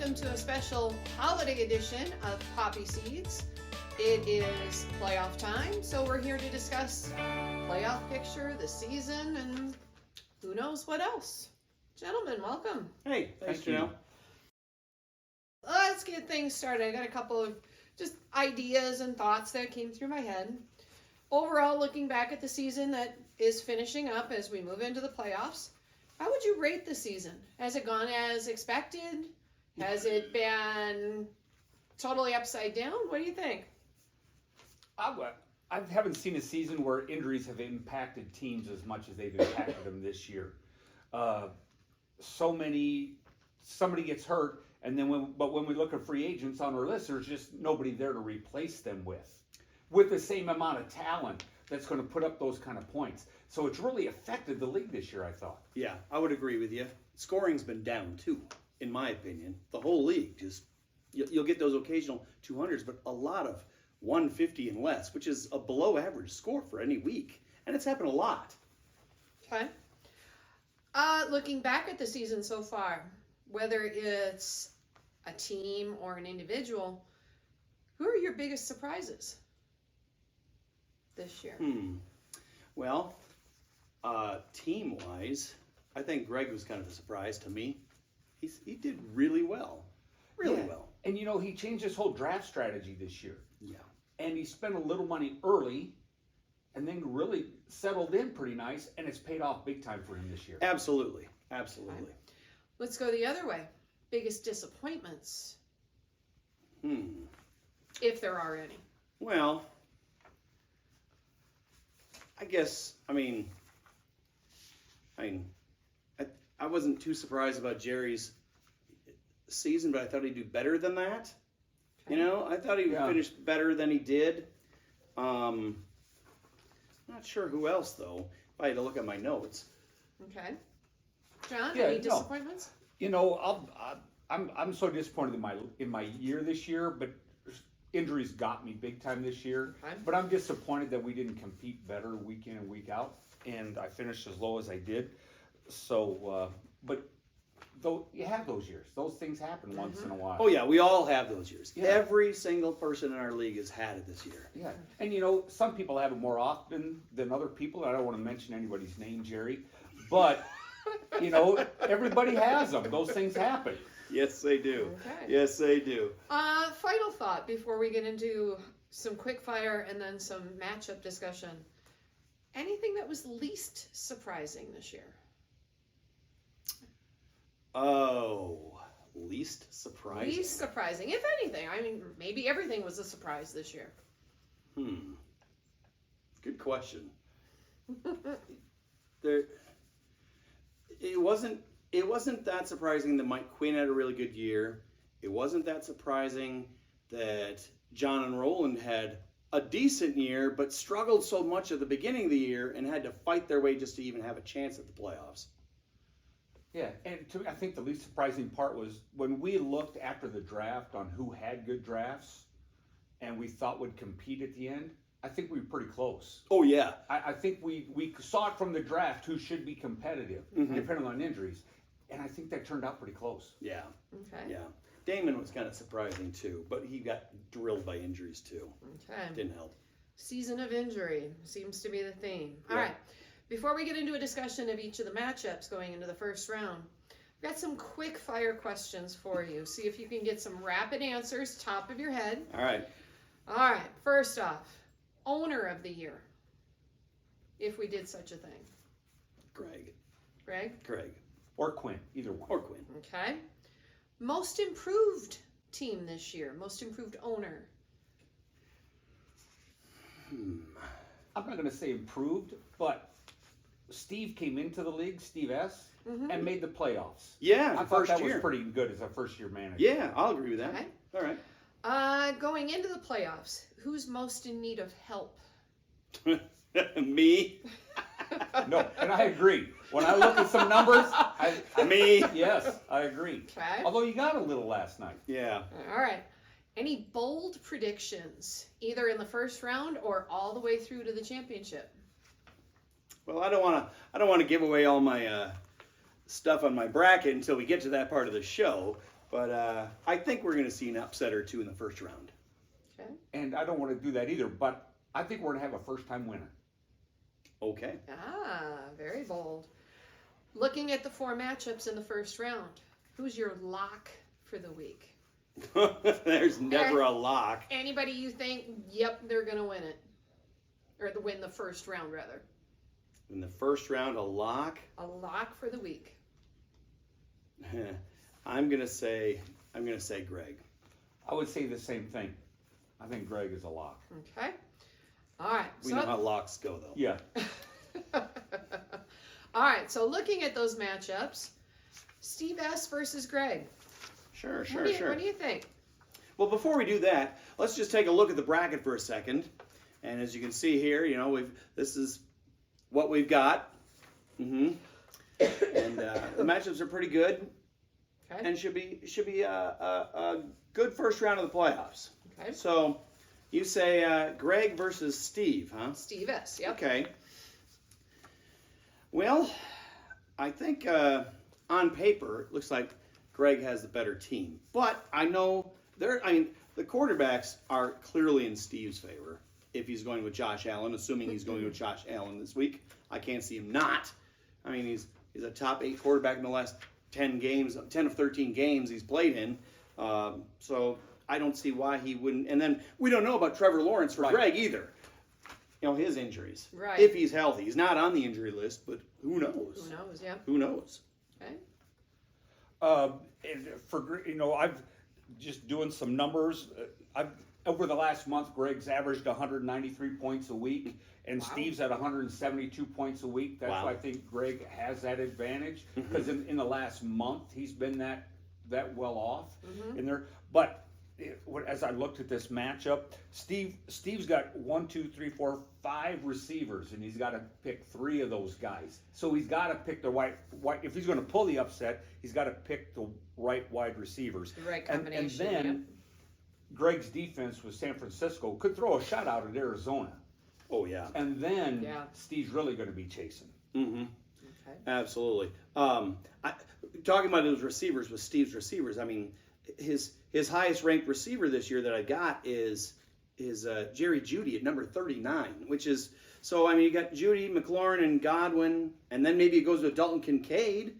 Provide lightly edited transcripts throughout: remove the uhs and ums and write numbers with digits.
welcome to a special holiday edition of Poppy Seeds. It is playoff time, so we're here to discuss playoff picture, the season, and who knows what else. Gentlemen, welcome. Hey, thanks, Jenelle. Let's get things started. I got a couple of just ideas and thoughts that came through my head. Overall, looking back at the season that is finishing up as we move into the playoffs, how would you rate the season? Has it gone as expected? Has it been totally upside down? What do you think? I haven't seen a season where injuries have impacted teams as much as they've impacted them this year. Somebody gets hurt, and then when we look at free agents on our list, there's just nobody there to replace them with the same amount of talent that's going to put up those kind of points. So it's really affected the league this year, I thought. Yeah, I would agree with you. Scoring's been down too, in my opinion. The whole league just you'll get those occasional 200s, but a lot of 150 and less, which is a below average score for any week, and it's happened a lot. Okay. Looking back at the season so far, whether it's a team or an individual, who are your biggest surprises this year? Well, team-wise, I think Greg was kind of a surprise to me. He did really well. Really well. And he changed his whole draft strategy this year. Yeah. And he spent a little money early and then really settled in pretty nice, and it's paid off big time for him this year. Absolutely. Absolutely. Okay. Let's go the other way. Biggest disappointments? If there are any. Well, I guess, I wasn't too surprised about Jerry's season, but I thought he'd do better than that. Okay. I thought he would finish better than he did. Not sure who else, though, if I had to look at my notes. Okay. John, any disappointments? I'm so disappointed in my year this year, but injuries got me big time this year. Okay. But I'm disappointed that we didn't compete better week in and week out, and I finished as low as I did. So, but though you have those years, those things happen once in a while. Oh yeah, we all have those years. Yeah. Every single person in our league has had it this year. Yeah, and some people have it more often than other people. I don't want to mention anybody's name, Jerry, but everybody has them. Those things happen. Yes, they do. Okay. Yes, they do. Final thought before we get into some quick fire and then some matchup discussion. Anything that was least surprising this year? Oh, least surprising. Least surprising, if anything. Maybe everything was a surprise this year. Good question. It wasn't that surprising that Mike Quinn had a really good year. It wasn't that surprising that John and Roland had a decent year, but struggled so much at the beginning of the year and had to fight their way just to even have a chance at the playoffs. Yeah, and I think the least surprising part was when we looked after the draft on who had good drafts and we thought would compete at the end, I think we were pretty close. Oh, yeah. I think we saw it from the draft who should be competitive, depending on injuries, and I think that turned out pretty close. Yeah. Okay. Yeah. Damon was kind of surprising, too, but he got drilled by injuries, too. Okay. Didn't help. Season of injury seems to be the theme. All right. Before we get into a discussion of each of the matchups going into the first round, I've got some quick fire questions for you. See if you can get some rapid answers, top of your head. All right. All right. First off, owner of the year, if we did such a thing. Greg. Greg? Or Quinn, either one. Or Quinn. Okay. Most improved team this year, most improved owner. I'm not going to say improved, but Steve came into the league, Steve S., and made the playoffs. Yeah, I thought that was pretty good as a first-year manager. Yeah, I'll agree with that. Okay. All right. Going into the playoffs, who's most in need of help? Me. No, and I agree. When I look at some numbers, Me. Yes, I agree. Okay. Although you got a little last night. Yeah. All right. Any bold predictions, either in the first round or all the way through to the championship? Well, I don't want to give away all my stuff on my bracket until we get to that part of the show. But I think we're going to see an upset or two in the first round. Okay. And I don't want to do that either, but I think we're going to have a first-time winner. Okay. Very bold. Looking at the 4 matchups in the first round, who's your lock for the week? There's never a lock. Anybody you think, yep, they're going to win it. Or win the first round, rather. In the first round, a lock? A lock for the week. I'm gonna say Greg. I would say the same thing. I think Greg is a lock. Okay. All right. We know how locks go, though. Yeah. All right. So looking at those matchups, Steve S. versus Greg. Sure. What do you think? Well, before we do that, let's just take a look at the bracket for a second. And as you can see here, this is what we've got. And the matchups are pretty good, Okay. and should be a good first round of the playoffs. Okay. So, you say Greg versus Steve, huh? Steve S. Yep. Okay. Well, I think on paper it looks like Greg has the better team, but I know the quarterbacks are clearly in Steve's favor if he's going with Josh Allen, assuming he's going with Josh Allen this week. I can't see him not. I mean, he's a top 8 quarterback in the last 10 of 13 games he's played in. So I don't see why he wouldn't. And then we don't know about Trevor Lawrence for Greg either. His injuries. Right. If he's healthy. He's not on the injury list, but who knows? Who knows? Yeah. Who knows? Okay. And I've just doing some numbers. Over the last month, Greg's averaged 193 points a week, and Wow. Steve's at 172 points a week. That's Wow. why I think Greg has that advantage, because in the last month he's been that well off in there. But as I looked at this matchup, Steve's got 1, 2, 3, 4, 5 receivers, and he's got to pick 3 of those guys. So he's got to pick the right. If he's going to pull the upset, he's got to pick the right wide receivers. The right And combination. then Greg's defense with San Francisco could throw a shutout at Arizona. Oh, yeah. And then Yeah. Steve's really going to be chasing. Mm-hmm. Okay. Absolutely. Talking about those receivers with Steve's receivers, I mean, his highest ranked receiver this year that I got is Jerry Jeudy at number 39, which is, so I mean, you got Jeudy, McLaurin, and Godwin, and then maybe it goes with Dalton Kincaid,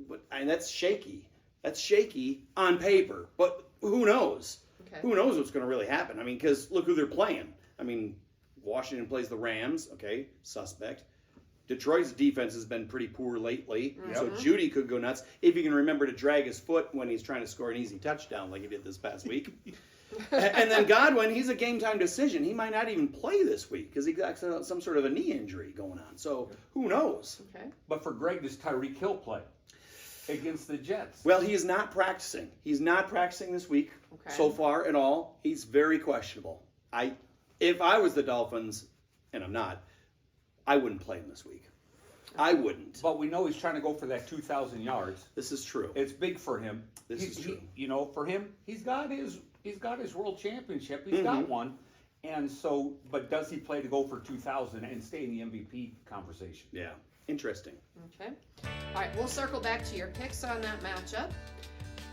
but that's shaky. That's shaky on paper, but who knows? Okay. Who knows what's going to really happen? I mean, because look who they're playing. I mean, Washington plays the Rams, okay, suspect. Detroit's defense has been pretty poor lately, so Jeudy could go nuts if he can remember to drag his foot when he's trying to score an easy touchdown like he did this past week. And then Godwin, he's a game-time decision. He might not even play this week because he got some sort of a knee injury going on. So who knows? Okay. But for Greg, does Tyreek Hill play against the Jets? Well, he is not practicing. He's not practicing this week so far at all. He's very questionable. If I was the Dolphins, and I'm not, I wouldn't play him this week. I wouldn't. But we know he's trying to go for that 2,000 yards. This is true. It's big for him. This is true. For him, he's got his world championship. He's got one. And so, but does he play to go for 2,000 and stay in the MVP conversation? Yeah. Interesting. Okay. All right, we'll circle back to your picks on that matchup.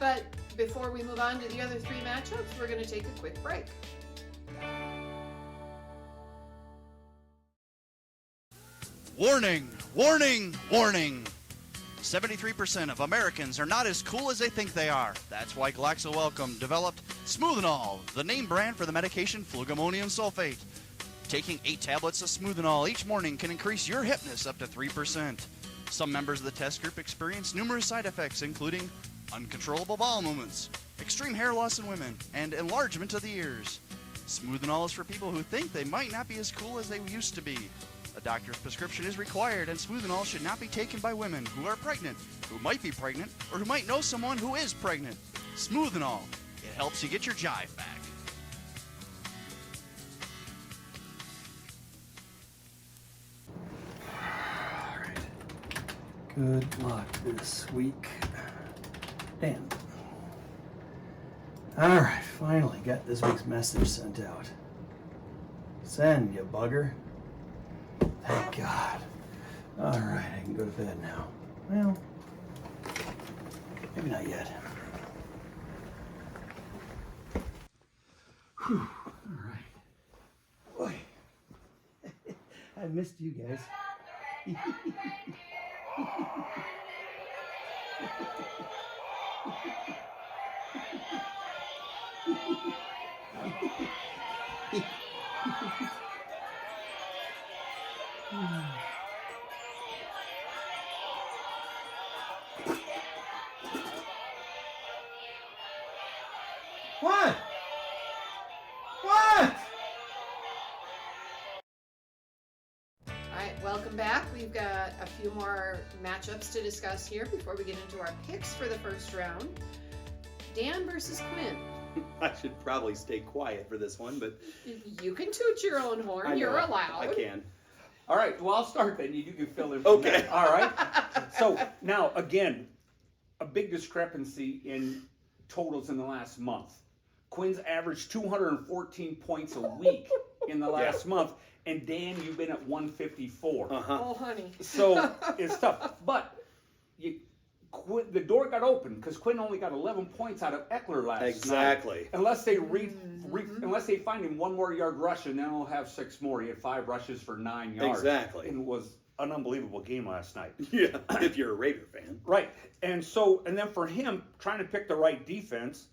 But before we move on to the other 3 matchups, we're going to take a quick break. Warning, warning, warning. 73% of Americans are not as cool as they think they are. That's why Glaxo Wellcome developed Smoothenol, the name brand for the medication flugamonium sulfate. Taking 8 tablets of Smoothenol each morning can increase your hipness up to 3%. Some members of the test group experienced numerous side effects, including uncontrollable bowel movements, extreme hair loss in women, and enlargement of the ears. Smoothenol is for people who think they might not be as cool as they used to be. A doctor's prescription is required, and Smoothenol should not be taken by women who are pregnant, who might be pregnant, or who might know someone who is pregnant. Smoothenol. It helps you get your jive back. All right. Good luck this week. Damn. All right, finally got this week's message sent out. Send, you bugger. Thank God. All right, I can go to bed now. Well, maybe not yet. Boy, I missed you guys. What? What? All right, welcome back. We've got a few more matchups to discuss here before we get into our picks for the first round. Dan versus Quinn. I should probably stay quiet for this one, but You can toot your own horn. I know You're allowed. I can. All right, well, I'll start then. You can fill in from Okay. there. All right. So now, again, a big discrepancy in totals in the last month. Quinn's averaged 214 points a week in the last month, and Dan, you've been at 154. Uh-huh. Oh, honey. So it's tough. But the door got open because Quinn only got 11 points out of Eckler last night. Exactly. Unless they unless they find him 1 more yard rushing, then he'll have 6 more. He had 5 rushes for 9 yards. Exactly. And it was an unbelievable game last night. Yeah, if you're a Raider fan. Right. And then for him, trying to pick the right defense,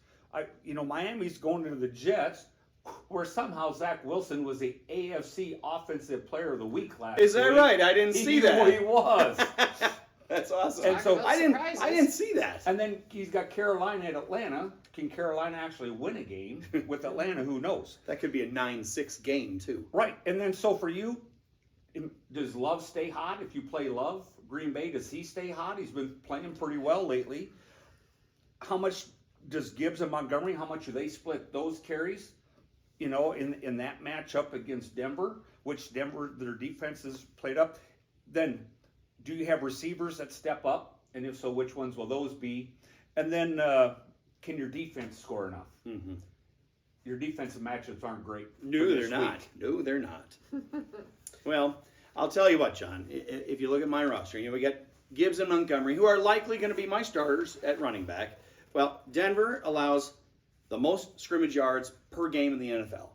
Miami's going into the Jets, where somehow Zach Wilson was the AFC Offensive Player of the Week last week. Is that right? I didn't see that. He was. That's awesome. And so Talk I about didn't surprises. see that. And then he's got Carolina at Atlanta. Can Carolina actually win a game with Atlanta? Who knows? That could be a 9-6 game too. Right. And then so for you, does Love stay hot if you play Love? Green Bay, does he stay hot? He's been playing pretty well lately. How much does Gibbs and Montgomery, how much do they split those carries? In that matchup against Denver, which Denver, their defense is played up. Then do you have receivers that step up? And if so, which ones will those be? And then can your defense score enough? Mm-hmm. Your defensive matchups aren't great. No, they're not. No, they're not. Well, I'll tell you what, John. If you look at my roster, we got Gibbs and Montgomery, who are likely going to be my starters at running back. Well, Denver allows the most scrimmage yards per game in the NFL,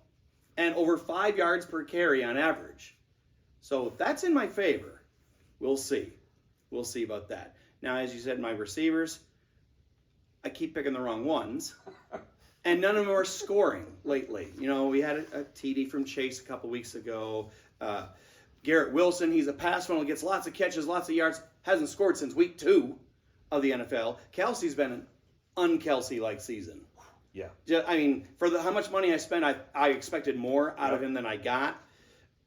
and over 5 yards per carry on average. So that's in my favor. We'll see. We'll see about that. Now, as you said, my receivers, I keep picking the wrong ones. And none of them are scoring lately. We had a TD from Chase a couple weeks ago. Garrett Wilson, he's a pass funnel, gets lots of catches, lots of yards, hasn't scored since week 2 of the NFL. Kelsey's been an un-Kelsey-like season. Yeah. I mean, for how much money I spent, I expected more out of him than I got.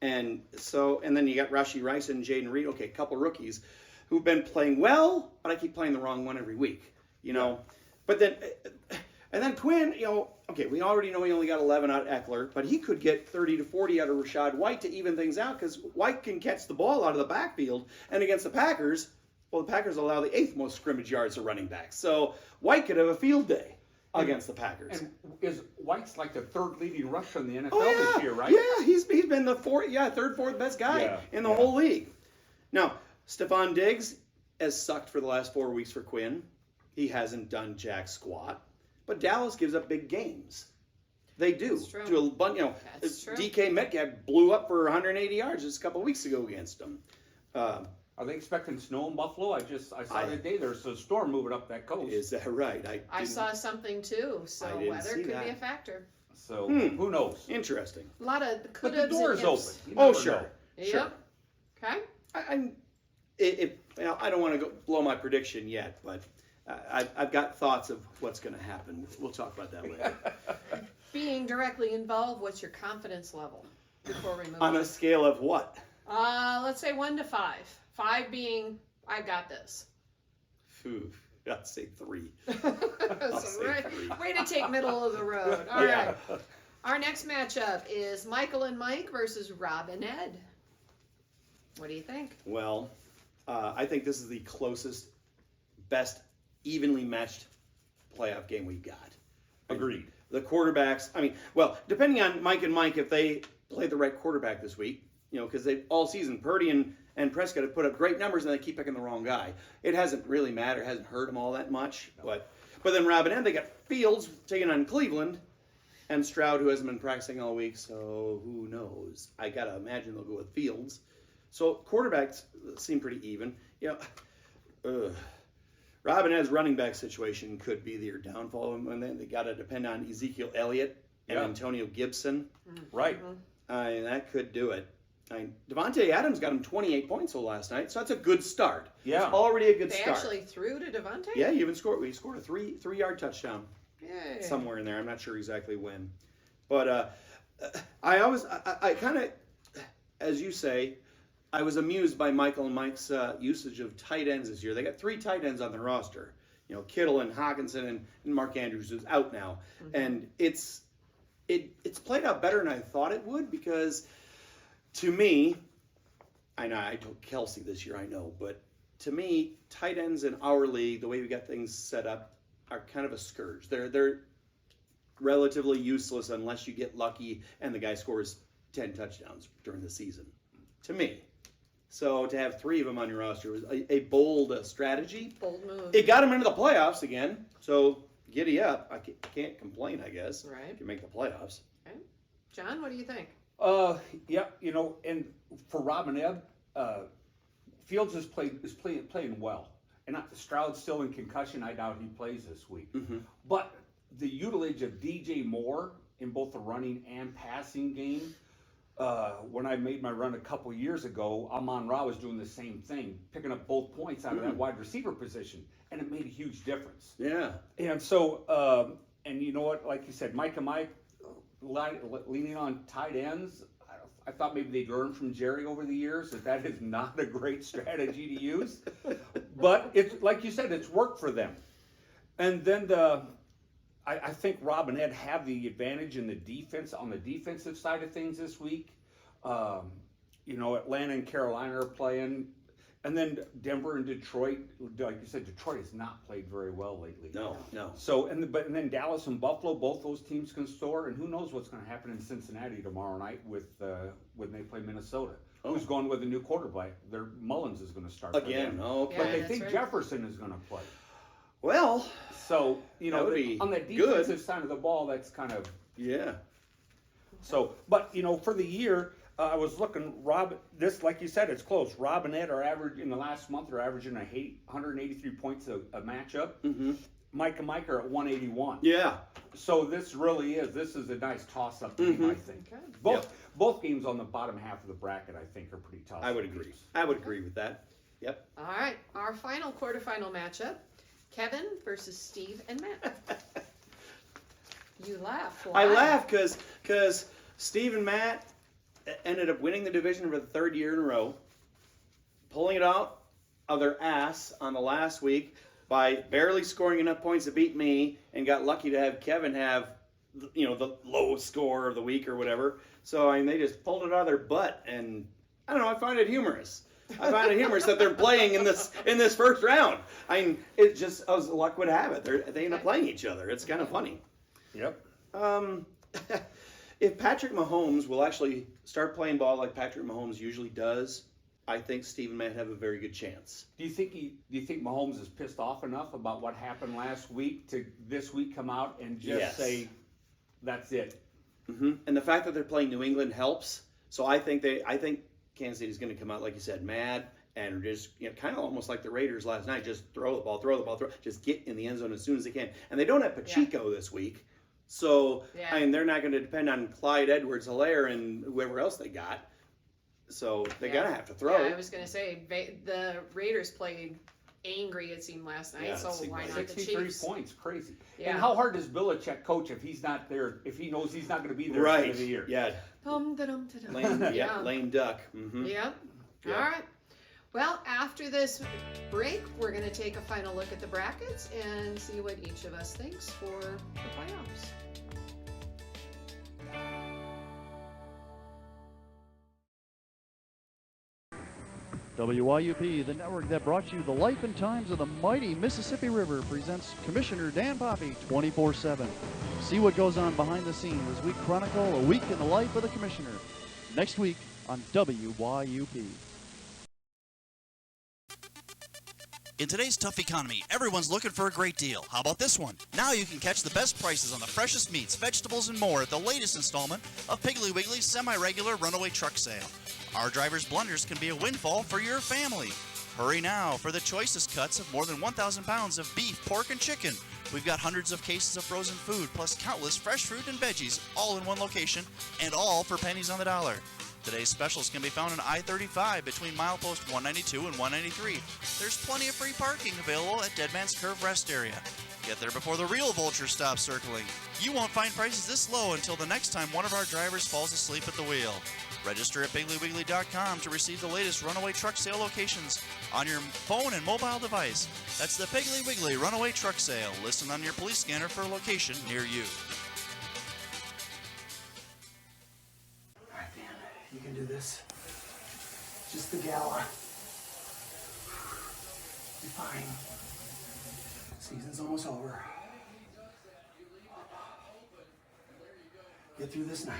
And then you got Rashee Rice and Jaden Reed. Okay, a couple rookies who've been playing well, but I keep playing the wrong one every week. But then, and then Quinn, okay, we already know he only got 11 out of Eckler, but he could get 30 to 40 out of Rachaad White to even things out because White can catch the ball out of the backfield. And against the Packers, the Packers allow the 8th most scrimmage yards to running backs. So White could have a field day against the Packers. And is White's like the 3rd leading rusher in the NFL Oh, yeah. this year, right? Yeah, he's been the 3rd, 4th best guy in the whole league. Now, Stephon Diggs has sucked for the last 4 weeks for Quinn. He hasn't done jack squat. But Dallas gives up big games. They do. That's true. To a bunch, That's true. DK Metcalf blew up for 180 yards just a couple weeks ago against them. Are they expecting snow in Buffalo? I saw the day there's a storm moving up that coast. Is that right? I saw something too, so I didn't weather see could that. be a factor. So who knows? Interesting. A lot of But could the haves door and is ifs. open. You Oh, never sure. know. Yep. Sure. Okay. I don't want to blow my prediction yet, but I've got thoughts of what's going to happen. We'll talk about that later. Being directly involved, what's your confidence level before we move On on? a scale of what? Let's say 1 to 5. 5 being, I got this. Phew, I'd say 3. So say 3. way to take middle of the road. All right. Our next matchup is Michael and Mike versus Rob and Ed. What do you think? Well, I think this is the closest, best, evenly matched playoff game we've got. Agreed. The quarterbacks, depending on Mike and Mike, if they play the right quarterback this week, because they all season, Purdy and Prescott have put up great numbers and they keep picking the wrong guy. It hasn't really mattered, hasn't hurt them all that much. But then Rob and Ed, they got Fields taking on Cleveland, and Stroud, who hasn't been practicing all week, so who knows? I gotta imagine they'll go with Fields. So quarterbacks seem pretty even. Robin Ed's running back situation could be their downfall, and then they gotta depend on Ezekiel Elliott and Antonio Gibson. Right. That could do it. Devontae Adams got him 28 points last night, so that's a good start. Yeah. It's already a good They start. actually threw to Devontae? Yeah, he even scored. We scored a three-yard touchdown Yay. somewhere in there. I'm not sure exactly when, but I kind of, as you say, I was amused by Michael and Mike's usage of tight ends this year. They got 3 tight ends on their roster. Kittle and Hawkinson and Mark Andrews, who's out now, and it's played out better than I thought it would, because to me, I know I told Kelsey this year, I know, but to me, tight ends in our league, the way we got things set up, are kind of a scourge. They're relatively useless unless you get lucky and the guy scores 10 touchdowns during the season, to me. So to have 3 of them on your roster was a bold strategy. Bold move. It got them into the playoffs again, so giddy up. I can't complain, I guess. Right. If you make the playoffs. Okay. John, what do you think? Yeah, and for Robin Ebb, Fields is playing well, and Stroud's still in concussion. I doubt he plays this week. But the utilage of DJ Moore in both the running and passing game. When I made my run a couple years ago, Amon-Ra was doing the same thing, picking up both points out of that wide receiver position, and it made a huge difference. Yeah. And so, and you know what, like you said, Mike and Mike leaning on tight ends. I thought maybe they'd learn from Jerry over the years that is not a great strategy to use. But it's like you said, it's worked for them. And then I think Rob and Ed have the advantage in the defense, on the defensive side of things this week. Atlanta and Carolina are playing. And then Denver and Detroit, like you said, Detroit has not played very well lately. No. So, and then Dallas and Buffalo, both those teams can score, and who knows what's going to happen in Cincinnati tomorrow night with when they play Minnesota. Who's going with a new quarterback? Their Mullins is going to start Again. Okay. But Yeah, they that's think right. Jefferson is going to play. Well, So That would be on the good. defensive side of the ball, that's kind of yeah. so. But for the year. I was looking, like you said, it's close. Rob and Ed are in the last month, they're averaging 183 points a matchup. Mike and Mike are at 181. Yeah. So this is a nice toss-up game, I think. Okay. Both games on the bottom half of the bracket, I think, are pretty tough. I would agree with that. Yep. All right. Our final quarterfinal matchup, Kevin versus Steve and Matt. You laugh. Why? I laugh because Steve and Matt ended up winning the division for the 3rd year in a row, pulling it out of their ass on the last week by barely scoring enough points to beat me, and got lucky to have Kevin have the lowest score of the week or whatever. So they just pulled it out of their butt, and I don't know, I find it humorous. I find it humorous that they're playing in this first round. It just, as luck would have it, they end up playing each other. It's kind of funny. Yep. If Patrick Mahomes will actually start playing ball like Patrick Mahomes usually does, I think Steve and Matt have a very good chance. Do you think Mahomes is pissed off enough about what happened last week to this week come out and just say, that's it? And the fact that they're playing New England helps. So I think Kansas City is going to come out, like you said, mad and just kind of almost like the Raiders last night. Just throw the ball, just get in the end zone as soon as they can. And they don't have Pacheco this week. So, they're not going to depend on Clyde Edwards-Helaire and whoever else they got. So, they're going to have to throw. Yeah, I was going to say, the Raiders played angry, it seemed, last night. So, why not the 63 Chiefs? points, crazy. Yeah. And how hard does Belichick coach if he's not there, if he knows he's not going to be there at the end of the year? Yeah. Lame duck. Yeah. All right. Well, after this break, we're going to take a final look at the brackets and see what each of us thinks for the playoffs. WYUP, the network that brought you the life and times of the mighty Mississippi River, presents Commissioner Dan Poppy 24/7. See what goes on behind the scenes as we chronicle a week in the life of the Commissioner. Next week on WYUP. In today's tough economy, everyone's looking for a great deal. How about this one? Now you can catch the best prices on the freshest meats, vegetables, and more at the latest installment of Piggly Wiggly's semi-regular runaway truck sale. Our driver's blunders can be a windfall for your family. Hurry now for the choicest cuts of more than 1,000 pounds of beef, pork, and chicken. We've got hundreds of cases of frozen food, plus countless fresh fruit and veggies, all in one location, and all for pennies on the dollar. Today's specials can be found on I-35 between milepost 192 and 193. There's plenty of free parking available at Dead Man's Curve Rest Area. Get there before the real vultures stop circling. You won't find prices this low until the next time one of our drivers falls asleep at the wheel. Register at PigglyWiggly.com to receive the latest runaway truck sale locations on your phone and mobile device. That's the Piggly Wiggly Runaway Truck Sale. Listen on your police scanner for a location near you. All right, Dan, you can do this. Just the gala. You're fine. Season's almost over. Get through this night.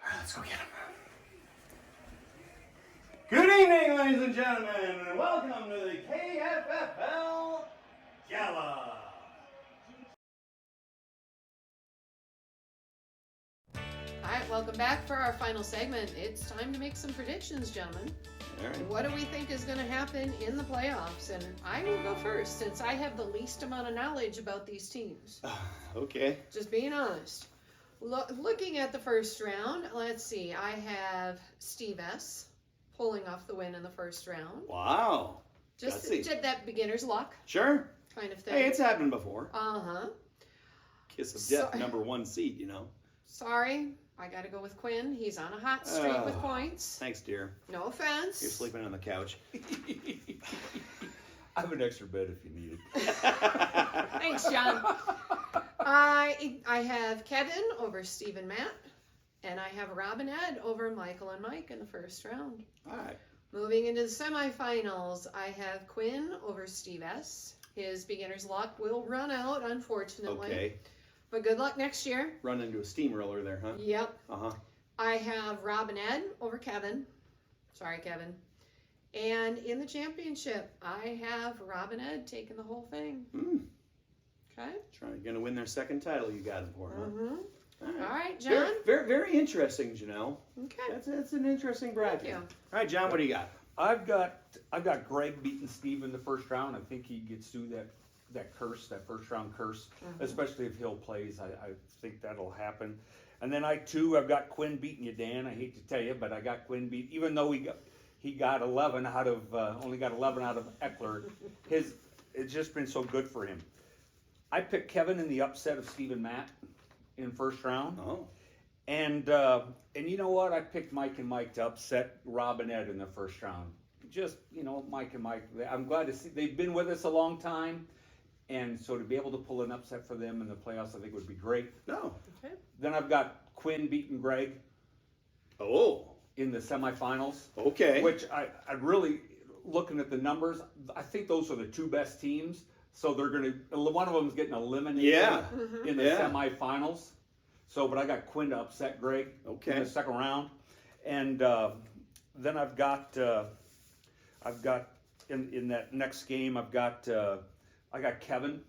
All right, let's go get him. Good evening, ladies and gentlemen, and welcome to the KFFL Gala. Alright, welcome back for our final segment. It's time to make some predictions, gentlemen. All right. What do we think is going to happen in the playoffs? And I will go first since I have the least amount of knowledge about these teams. Okay. Just being honest. Looking at the first round, let's see. I have Steve S. pulling off the win in the first round. Wow. Just Gutsy. did that beginner's luck Sure. kind of thing. Hey, it's happened before. Uh-huh. Kiss of death, So- number one seed, you know. Sorry, I got to go with Quinn. He's on a hot streak with Oh. points. Thanks, dear. No offense. You're sleeping on the couch. I have an extra bed if you need it. Thanks, John. I have Kevin over Steve and Matt, and I have Rob and Ed over Michael and Mike in the first round. All right. Moving into the semifinals, I have Quinn over Steve S. His beginner's luck will run out, unfortunately. Okay. But good luck next year. Run into a steamroller there, huh? Yep. Uh-huh. I have Rob and Ed over Kevin. Sorry, Kevin. And in the championship, I have Rob and Ed taking the whole thing. Okay? Gonna win their second title you got them for, huh? Mm-hmm. All right, John. Very, very, very interesting, Janelle. Okay. That's an interesting bracket. Thank you. All right, John, what do you got? I've got Greg beating Steve in the first round. I think he gets through that first round curse, especially if Hill plays. I think that'll happen. And then I've got Quinn beating you, Dan. I hate to tell you, but I got Quinn beat, even though he got 11 out of only got 11 out of Eckler. It's just been so good for him. I picked Kevin in the upset of Steve and Matt in first round. Oh. And you know what? I picked Mike and Mike to upset Rob and Ed in the first round. Just, Mike and Mike, I'm glad to see they've been with us a long time. And so to be able to pull an upset for them in the playoffs, I think would be great. No. Okay. Then I've got Quinn beating Greg Oh. in the semifinals, Okay. which I really, looking at the numbers, I think those are the two best teams. So one of them's getting eliminated Yeah. in the Yeah. semifinals. So, but I got Quinn to upset Greg Okay. in the second round. And then I've got in that next game, I got Kevin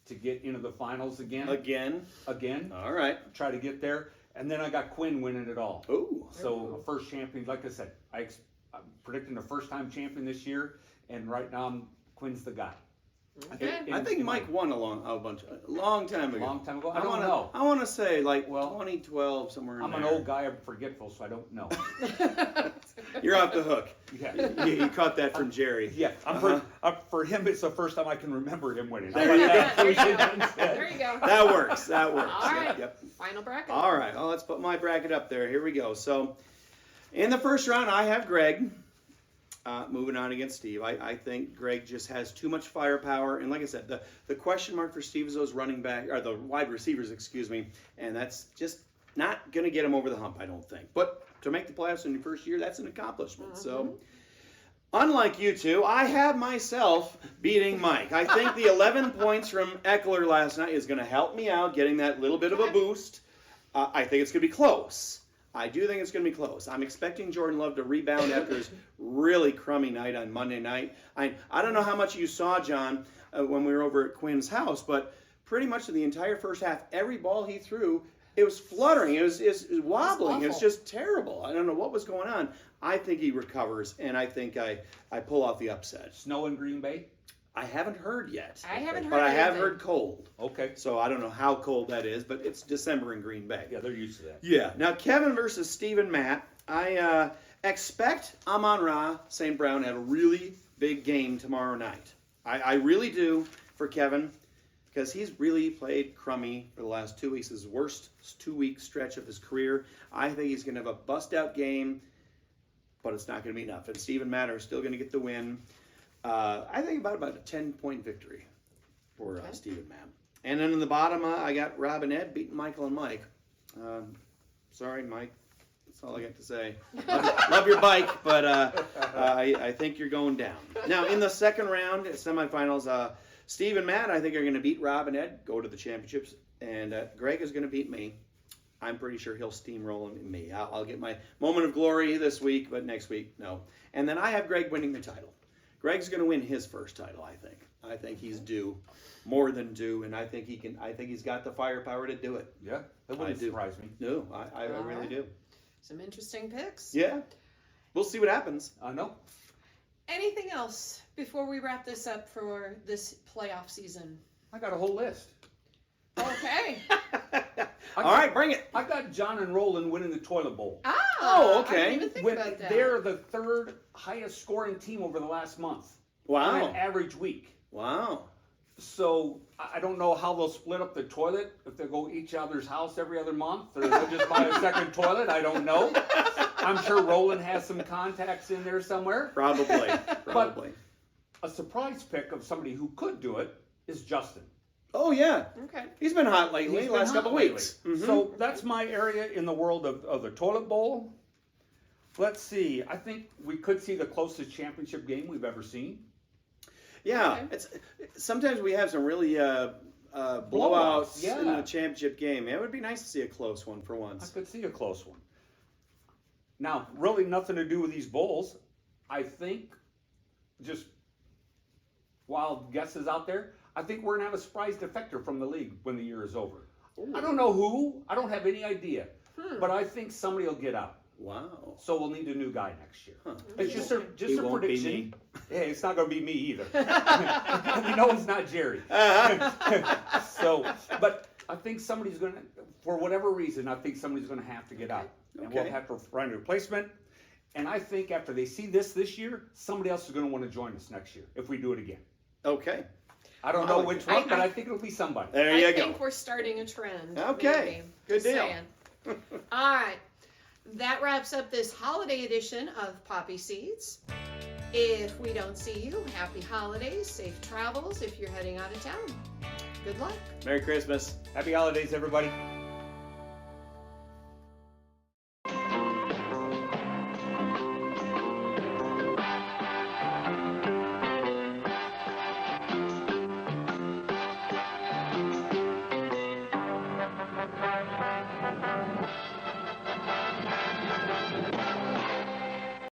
to get into the finals again. Again. All right. Try to get there. And then I got Quinn winning it all. Ooh. So a first champion, like I said, I'm predicting a first-time champion this year, and right now Quinn's the guy. Okay. I think Mike won a long time ago. Long time ago. I don't know. I want to say like Well, 2012 somewhere in I'm there. an old guy. I'm forgetful, so I don't know. You're off the hook. Yeah. You caught that from Jerry. Yeah. For him, it's the first time I can remember him winning. How There about you that? go. There you go. There you go. That works. That works. All right. Yep. Final bracket. All right. Well, let's put my bracket up there. Here we go. So, in the first round, I have Greg moving on against Steve. I think Greg just has too much firepower, and like I said, the question mark for Steve is those running back or the wide receivers, excuse me, and that's just not going to get him over the hump, I don't think. But to make the playoffs in your first year, that's an accomplishment. So, unlike you two, I have myself beating Mike. I think the 11 points from Eckler last night is going to help me out, getting that little bit of a boost. I think it's going to be close. I do think it's going to be close. I'm expecting Jordan Love to rebound after his really crummy night on Monday night. I don't know how much you saw, John, when we were over at Quinn's house, but pretty much in the entire first half, every ball he threw, it was fluttering. It was wobbling. It was just terrible. I don't know what was going on. I think he recovers, and I think I pull off the upset. Snow in Green Bay? I haven't heard yet. I haven't heard but I have anything. heard cold. Okay. So I don't know how cold that is, but it's December in Green Bay. Yeah, they're used to that. Yeah. Now, Kevin versus Steve and Matt. I expect Amon-Ra St. Brown to have a really big game tomorrow night. I really do for Kevin, because he's really played crummy for the last 2 weeks. His worst 2-week stretch of his career. I think he's going to have a bust-out game, but it's not going to be enough. And Steve and Matt are still going to get the win. I think about a 10-point victory for Steve and Matt. And then in the bottom, I got Rob and Ed beating Michael and Mike. Sorry, Mike. That's all I got to say. Love your bike, but I think you're going down. Now, in the second round, semifinals, Steve and Matt, I think, are going to beat Rob and Ed, go to the championships, and Greg is going to beat me. I'm pretty sure he'll steamroll me. I'll get my moment of glory this week, but next week, no. And then I have Greg winning the title. Greg's going to win his first title, I think. I think he's due, more than due, and I think he can. I think he's got the firepower to do it. Yeah, that wouldn't surprise me. No, I really do. Some interesting picks. Yeah, we'll see what happens. No. Anything else before we wrap this up for this playoff season? I got a whole list. Okay. All right, bring it. I got John and Roland winning the toilet bowl. Oh, okay. I didn't even think about that. They're the third highest scoring team over the last month. Wow. On an average week. Wow. So I don't know how they'll split up the toilet, if they'll go each other's house every other month, or they'll just buy a second toilet. I don't know. I'm sure Roland has some contacts in there somewhere. Probably. But a surprise pick of somebody who could do it is Justin. Oh, yeah. Okay. He's been hot lately, He's last been couple hot lately. weeks. Mm-hmm. So that's my area in the world of the toilet bowl. Let's see. I think we could see the closest championship game we've ever seen. Yeah, Okay. it's sometimes we have some really blowouts Yeah. in the championship game. It would be nice to see a close one for I once. could see a close one. Now, really nothing to do with these bowls. I think, just wild guesses out there, I think we're going to have a surprise defector from the league when the year is over. I don't know who. I don't have any idea. But I think somebody will get out. Wow. So we'll need a new guy next year. Huh. It's just a He won't be prediction. me. Hey, it's not going to be me either. You know it's not Jerry. So, but I think somebody's going to, for whatever reason, I think somebody's going to have to get out. And we'll Okay. have to find a replacement. And I think after they see this year, somebody else is going to want to join us next year if we do it again. Okay. I don't know like which it. one, but I think it'll be somebody. There I you think go. we're starting a trend. Okay. Maybe. Good Just deal. saying. All right. That wraps up this holiday edition of Poppy Seeds. If we don't see you, happy holidays, safe travels if you're heading out of town. Good luck. Merry Christmas. Happy holidays, everybody.